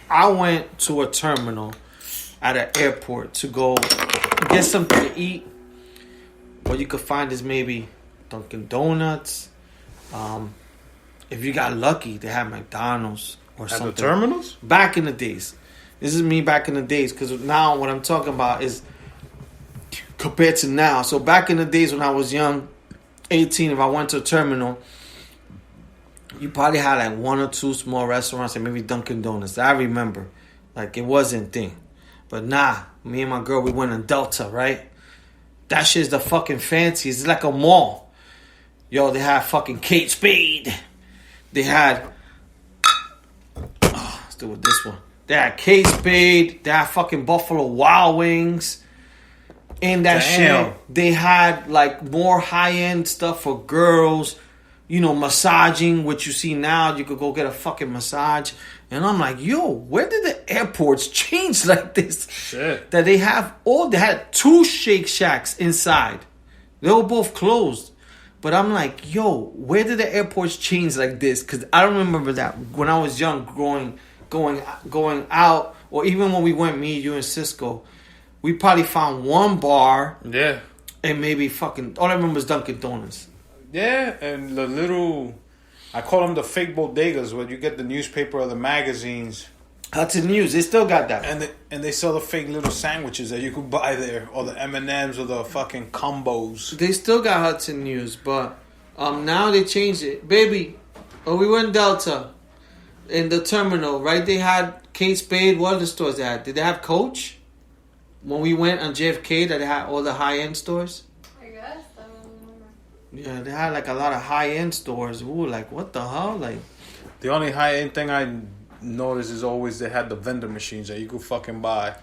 I went to a terminal at an airport to go get something to eat. What you could find is maybe Dunkin' Donuts. If you got lucky, they had McDonald's or something. At the terminals? Back in the days. This is me back in the days, because now what I'm talking about is compared to now. So back in the days when I was young, 18, if I went to a terminal, you probably had like one or two small restaurants and maybe Dunkin' Donuts. I remember. Like, it wasn't a thing. But nah, me and my girl, we went in Delta, right? That shit's the fucking fanciest. It's like a mall. Yo, they had fucking Kate Spade. They had... let's do with this one. They had Kate Spade. They had fucking Buffalo Wild Wings. In that shit, they had like more high-end stuff for girls. You know, massaging, which you see now. You could go get a fucking massage. And I'm like, yo, where did the airports change like this? Shit. That they had 2 Shake Shacks inside. They were both closed. But I'm like, yo, where did the airports change like this? Because I don't remember that when I was young, going out, or even when we went, me, you, and Cisco, we probably found one bar. Yeah. And maybe fucking, all I remember is Dunkin' Donuts. Yeah, and the little, I call them the fake bodegas, where you get the newspaper or the magazines. Hudson News, they still got that. And they sell the fake little sandwiches that you could buy there, or the M&Ms, or the fucking combos. They still got Hudson News, but now they changed it. Baby, we went Delta in the terminal, right? They had Kate Spade. What other stores they had? Did they have Coach? When we went on JFK, that they had all the high-end stores? I guess. I don't remember. Yeah, they had like a lot of high-end stores. Ooh, like what the hell? Like, The only high-end thing I noticed is always they had the vendor machines that you could fucking buy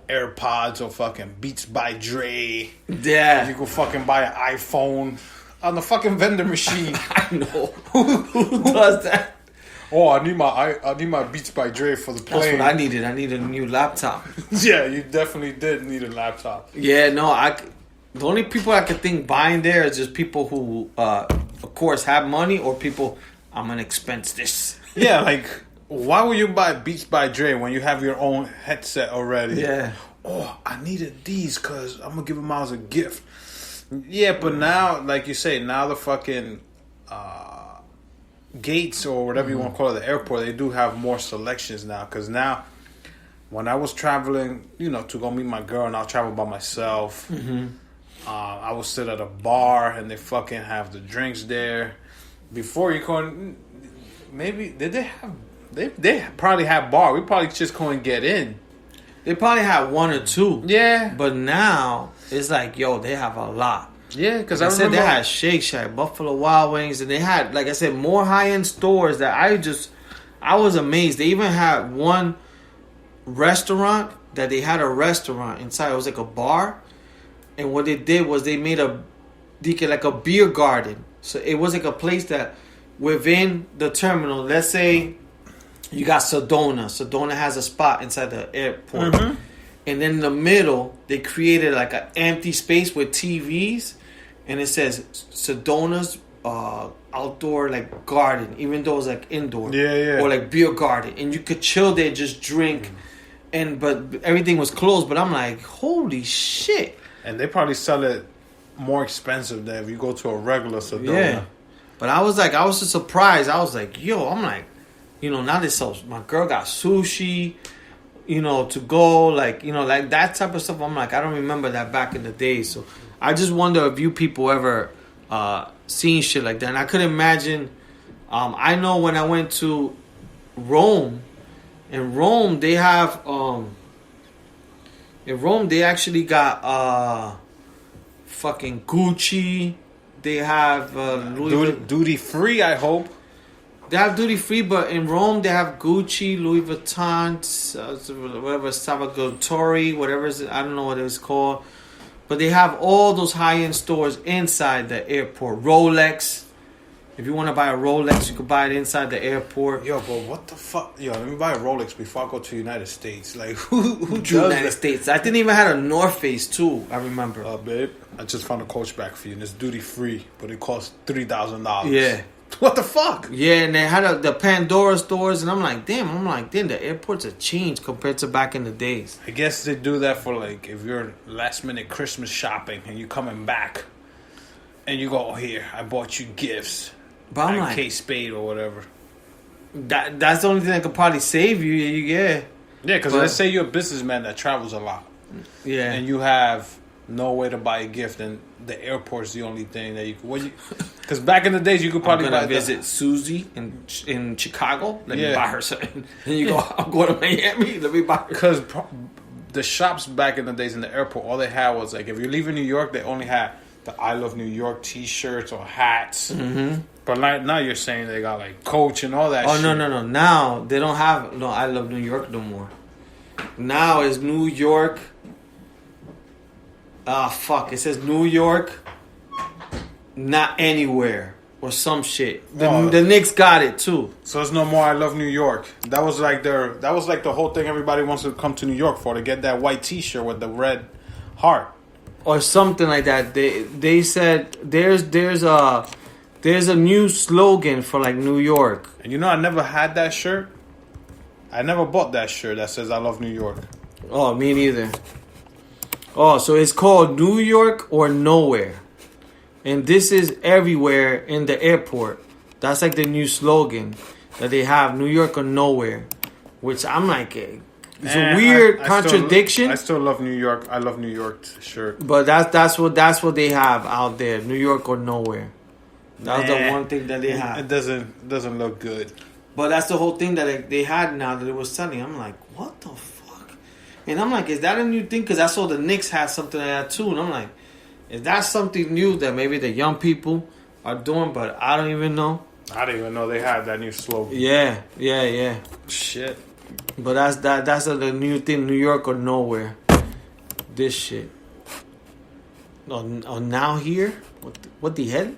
AirPods or fucking Beats by Dre. yeah. You could fucking buy an iPhone on the fucking vendor machine. I know. Who does that? Oh, I need my Beats by Dre for the plane. That's what I needed. I needed a new laptop. Yeah, you definitely did need a laptop. Yeah, no, the only people I could think buying there is just people who, of course, have money, or people, I'm gonna expense this. Yeah, like, why would you buy Beats by Dre when you have your own headset already? Yeah. Oh, I needed these because I'm gonna give them out as a gift. Yeah, but now, like you say, now the fucking gates or whatever you want to call it, the airport, they do have more selections now. Because now, when I was traveling, to go meet my girl, and I'll travel by myself, I would sit at a bar and they fucking have the drinks there. Before you couldn't, maybe did they have? They probably had bar. We probably just couldn't get in. They probably had one or two. Yeah, but now it's like, yo, they have a lot. Yeah, because like I remember said, they had Shake Shack, Buffalo Wild Wings, and they had, like I said, more high-end stores that I was amazed. They even had one restaurant that they had a restaurant inside. It was like a bar, and what they did was they made like a beer garden. So it was like a place that within the terminal, let's say you got Sedona. Sedona has a spot inside the airport. Mm-hmm. And then in the middle, they created like an empty space with TVs. And it says Sedona's outdoor like garden, even though it's like indoor. Yeah. Or like beer garden. And you could chill there, just drink. But everything was closed. But I'm like, holy shit. And they probably sell it more expensive than if you go to a regular Sedona. Yeah. But I was just surprised. I was like, yo, I'm like, now they sell, my girl got sushi, to go, like, like that type of stuff. I'm like, I don't remember that back in the day. So I just wonder if you people ever seen shit like that. And I could imagine, I know when I went to Rome, in Rome they have, they actually got fucking Gucci. They have duty free, I hope. They have duty free, but in Rome they have Gucci, Louis Vuitton, whatever, Salvatore, whatever I don't know what it's called. But they have all those high-end stores inside the airport. Rolex. If you want to buy a Rolex, you can buy it inside the airport. Yo, but what the fuck? Yo, let me buy a Rolex before I go to the United States. Like, who does United that? States. I didn't even have a North Face, too, I remember. Babe, I just found a Coach bag for you, and it's duty-free, but it costs $3,000. Yeah. What the fuck? Yeah, and they had the Pandora stores, and I'm like, damn, the airports have changed compared to back in the days. I guess they do that for like if you're last minute Christmas shopping and you coming back, and you go, oh, here, I bought you gifts. But I'm like like, K-Spade or whatever. That's the only thing that could probably save you. Yeah. Yeah, because let's say you're a businessman that travels a lot. Yeah. And you have no way to buy a gift, and the airport's the only thing that you can. Because back in the days, you could probably I'm gonna visit Susie in Chicago. Let me buy her something. And you go, I'm going to Miami. Let me buy her. Because the shops back in the days in the airport, all they had was like, if you're leaving New York, they only had the I Love New York T-shirts or hats. Mm-hmm. But now you're saying they got like Coach and all that. Oh, shit. no. Now they don't have no I Love New York no more. Now it's New York. It says New York, not anywhere or some shit. The Knicks got it too. So there's no more I Love New York. That was like the whole thing everybody wants to come to New York for, to get that white T-shirt with the red heart or something like that. They said there's a new slogan for like New York. And you know, I never had that shirt. I never bought that shirt that says I Love New York. Oh, me neither. Oh, so it's called New York or Nowhere. And this is everywhere in the airport. That's like the new slogan that they have, New York or Nowhere. Which I'm like, it's a weird contradiction. I still love New York. I love New York shirt. But that's what they have out there, New York or Nowhere. That's the one thing that they have. It doesn't look good. But that's the whole thing that they had now that it was selling. I'm like, what the fuck? And I'm like, is that a new thing? Because I saw the Knicks had something like that too. And I'm like, is that something new that maybe the young people are doing? But I don't even know. I didn't even know they had that new slogan. Yeah. Shit. But that's the new thing, New York or Nowhere. This shit. Oh, now here? What the hell?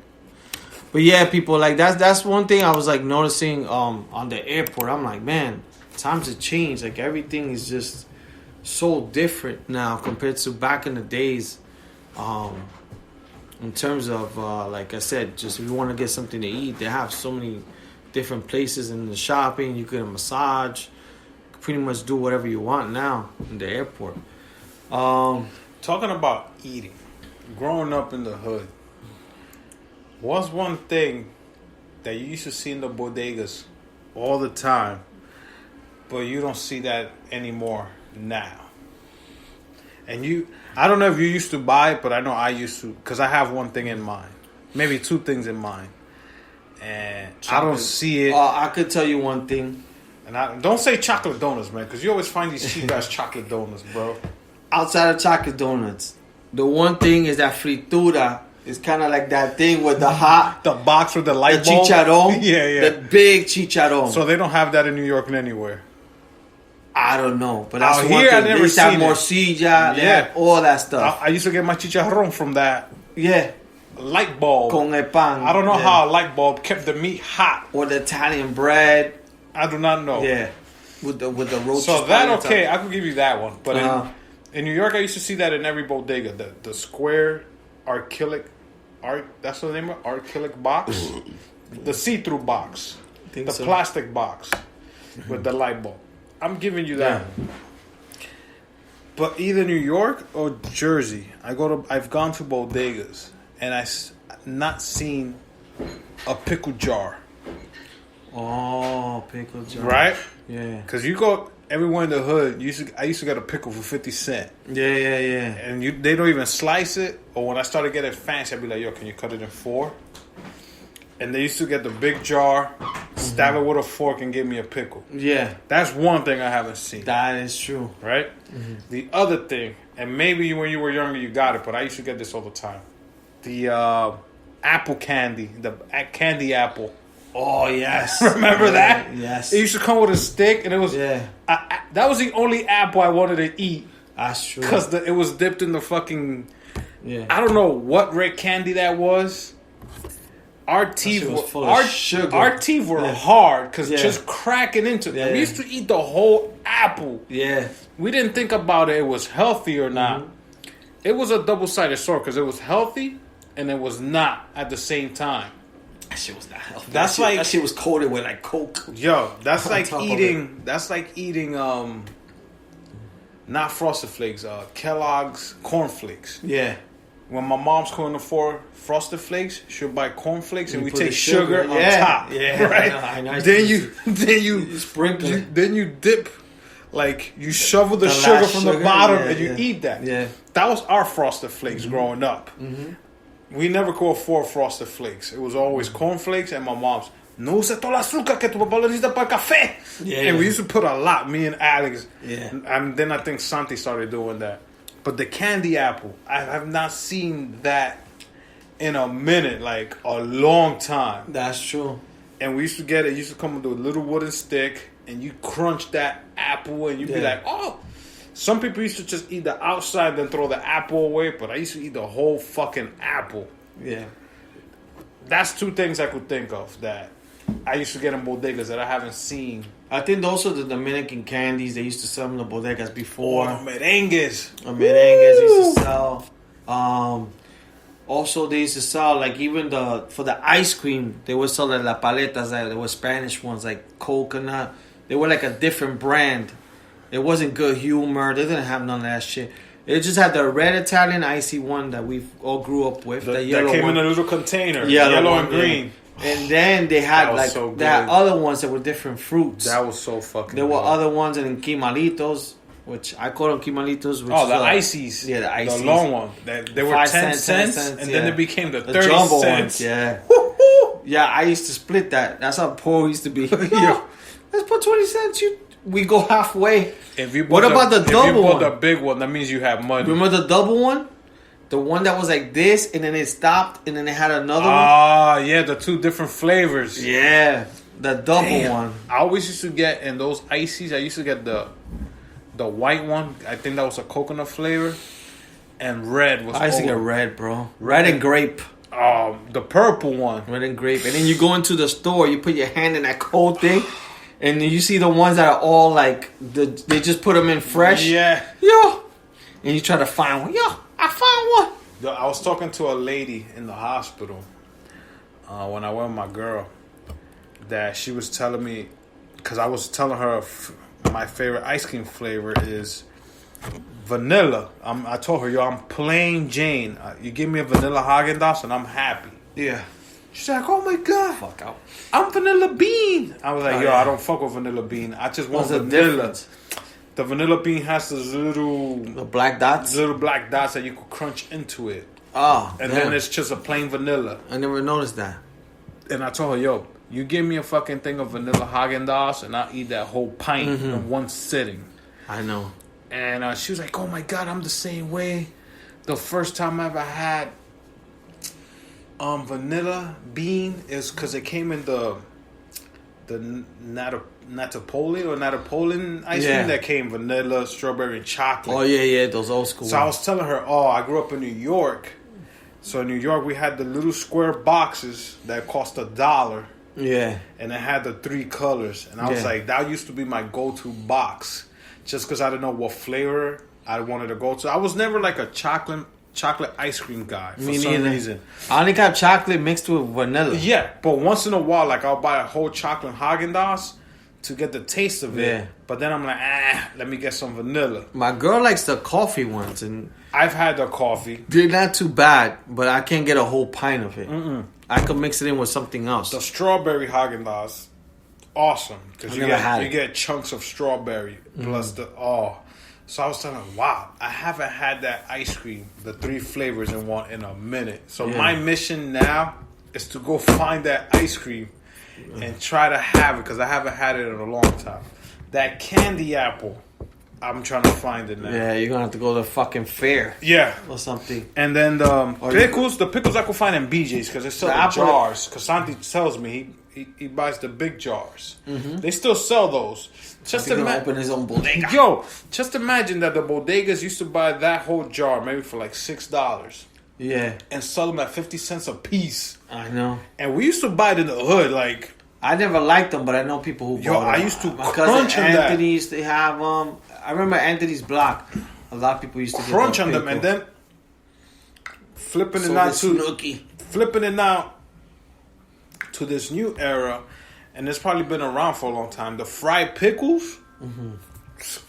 But yeah, people, like that's one thing I was like noticing on the airport. I'm like, man, times have changed. Like everything is just so different now compared to back in the days. In terms of like I said, just if you want to get something to eat, they have so many different places in the shopping. You get a massage, pretty much do whatever you want now in the airport. Talking about eating, growing up in the hood, what's one thing that you used to see in the bodegas all the time, but you don't see that anymore now? And I don't know if you used to buy it, but I know I used to, because I have one thing in mind, maybe two things in mind, and I don't see it. I could tell you one thing. And don't say chocolate donuts, man, because you always find these cheap ass chocolate donuts, bro. Outside of chocolate donuts, the one thing is that fritura is kind of like that thing with the box with the light bulb. Chicharron. Yeah. The big chicharron. So they don't have that in New York anywhere. I don't know, but that's out one here thing. I never They seen have it. morcilla, they have all that stuff. I used to get my chicharron from that light bulb. Con el pan. I don't know how a light bulb kept the meat hot. Or the Italian bread. I do not know. Yeah, with the roaches. So that I could give you that one. But in New York, I used to see that in every bodega. The square acrylic that's the name of it? Acrylic box. The see-through box. The plastic box with the light bulb. I'm giving you that. Yeah. But either New York or Jersey, I've gone to bodegas and I've not seen a pickle jar. Oh, pickle jar. Right? Yeah. Because you go everywhere in the hood, I used to get a pickle for 50 cents. Yeah. And they don't even slice it. Or when I started getting fancy, I'd be like, yo, can you cut it in 4? And they used to get the big jar, stab it with a fork, and give me a pickle. Yeah. That's one thing I haven't seen. That is true. Right? Mm-hmm. The other thing, and maybe when you were younger you got it, but I used to get this all the time. The apple candy, the candy apple. Oh, yes. Remember that? Yes. It used to come with a stick, and it was... Yeah. That was the only apple I wanted to eat. That's true. Because it was dipped in the fucking... Yeah. I don't know what red candy that was. Our teeth were hard because just cracking into them. We used to eat the whole apple. Yeah. We didn't think about it was healthy or not. Mm-hmm. It was a double-sided sword because it was healthy and it was not at the same time. That shit was not healthy. That's like that shit was coated with like Coke. Yo, that's On like top of eating. That's like eating. Not Frosted Flakes. Kellogg's Corn Flakes. Yeah. When my mom's going for Frosted Flakes, she'll buy corn flakes and we put take the sugar on top. Yeah, Right. I know. Then you sprinkle it. Then you dip, like you shovel the The sugar last from the sugar, bottom yeah, and you yeah. eat that. Yeah. That was our Frosted Flakes growing up. We never could afford Frosted Flakes. It was always corn flakes and my mom's. No usa todo el azúcar que tu papá lo necesita para el café. Yeah. And we used to put a lot, me and Alex. Yeah. And then I think Santi started doing that. But the candy apple, I have not seen that in a minute, like a long time. That's true. And we used to get it. It used to come with a little wooden stick, and you crunch that apple, and you'd be like, oh. Some people used to just eat the outside, then throw the apple away. But I used to eat the whole fucking apple. Yeah. That's two things I could think of that I used to get in bodegas that I haven't seen. I think those are the Dominican candies. They used to sell in the bodegas before. Oh, the merengues. The merengues used to sell. Also, they used to sell like even for the ice cream. They would sell the la paletas. Like, there were Spanish ones like coconut. They were like a different brand. It wasn't Good Humor. They didn't have none of that shit. It just had the red Italian icy one that we all grew up with. The yellow that came one. in a little container. Yellow And one, green. yeah. And then they had That was like so good. they had other ones that were different fruits. That was so fucking There were good. other ones in quimalitos, which I call them quimalitos. Which Oh, is the like- ices. Yeah, the ices. The long one. They were 5 10 cents, cents, 10 cents, and yeah. then it became the The 30 jumbo cents. ones, yeah. Woo-hoo! Yeah, I used to split that. That's how poor we used to be. Yo, let's put 20 cents. We go halfway. If you What bought about the if double you bought one? the big one, that means you have money. Remember the double one? The one that was like this, and then it stopped, and then it had another Ah, yeah, the two different flavors. one? Yeah, the double Damn. one. I always used to get in those ices. I used to get the white one. I think that was a coconut flavor, and red was. I used to get red, bro. Red and grape. The purple one. Red and grape. And then you go into the store, you put your hand in that cold thing, and then you see the ones that are all like, they just put them in fresh. Yeah. Yo. And you try to find one. Yo, I found one. I was talking to a lady in the hospital when I went with my girl that she was telling me, because I was telling her my favorite ice cream flavor is vanilla. I told her, yo, I'm plain Jane. You give me a vanilla Haagen-Dazs and I'm happy. Yeah. She's like, oh my God, Fuck out. I'm vanilla bean. I was like, Oh, yo, yeah. I don't fuck with vanilla bean. I just want What's the vanilla. difference? The vanilla bean has those little black dots? black dots that you could crunch into it. Oh, And damn. then it's just a plain vanilla. I never noticed that. And I told her, yo, you give me a fucking thing of vanilla Haagen-Dazs and I'll eat that whole pint in one sitting. I know. And she was like, oh my God, I'm the same way. The first time I ever had vanilla bean is because it came in the Natapoli or Natapolian ice Yeah. cream that came vanilla, strawberry, and chocolate. Oh, yeah, those old school So I ones. was telling her, oh, I grew up in New York. So in New York, we had the little square boxes that cost $1. Yeah. And it had the 3 colors. And I was Yeah. like, that used to be my go-to box. Just because I didn't know what flavor I wanted to go to. I was never like a chocolate ice cream guy for Me some neither. reason. I only got chocolate mixed with vanilla. Yeah, but once in a while, like I'll buy a whole chocolate Haagen-Dazs to get the taste of it. Yeah. But then I'm like, let me get some vanilla. My girl likes the coffee ones, and I've had the coffee. they're not too bad, but I can't get a whole pint of it. I could mix it in with something else. The strawberry Haagen-Dazs, awesome. Because I've you never had get it. chunks of strawberry plus the So I was telling her, wow, I haven't had that ice cream, the 3 flavors in one in a minute. So Yeah. my mission now is to go find that ice cream and try to have it because I haven't had it in a long time. That candy apple, I'm trying to find it now. Yeah, you're gonna have to go to the fucking fair Yeah. or something. And then the Or pickles I could find in BJ's because they sell The the apple- jars. Because Santi tells me he buys the big jars. They still sell those. Just He's gonna imagine, open his own bodega. yo, just imagine that the bodegas used to buy that whole jar maybe for like $6 Yeah, and sell them at 50 cents a piece. I know. And we used to buy it in the hood, like I never liked them, but I know people who Yo, bought them. I used to My crunch cousin on that. Anthony used to have them. I remember Anthony's block. A lot of people used to get crunch that on them pickle. and then flipping So it out the to Snooki. flipping it out to this new era, and it's probably been around for a long time. The fried pickles, it's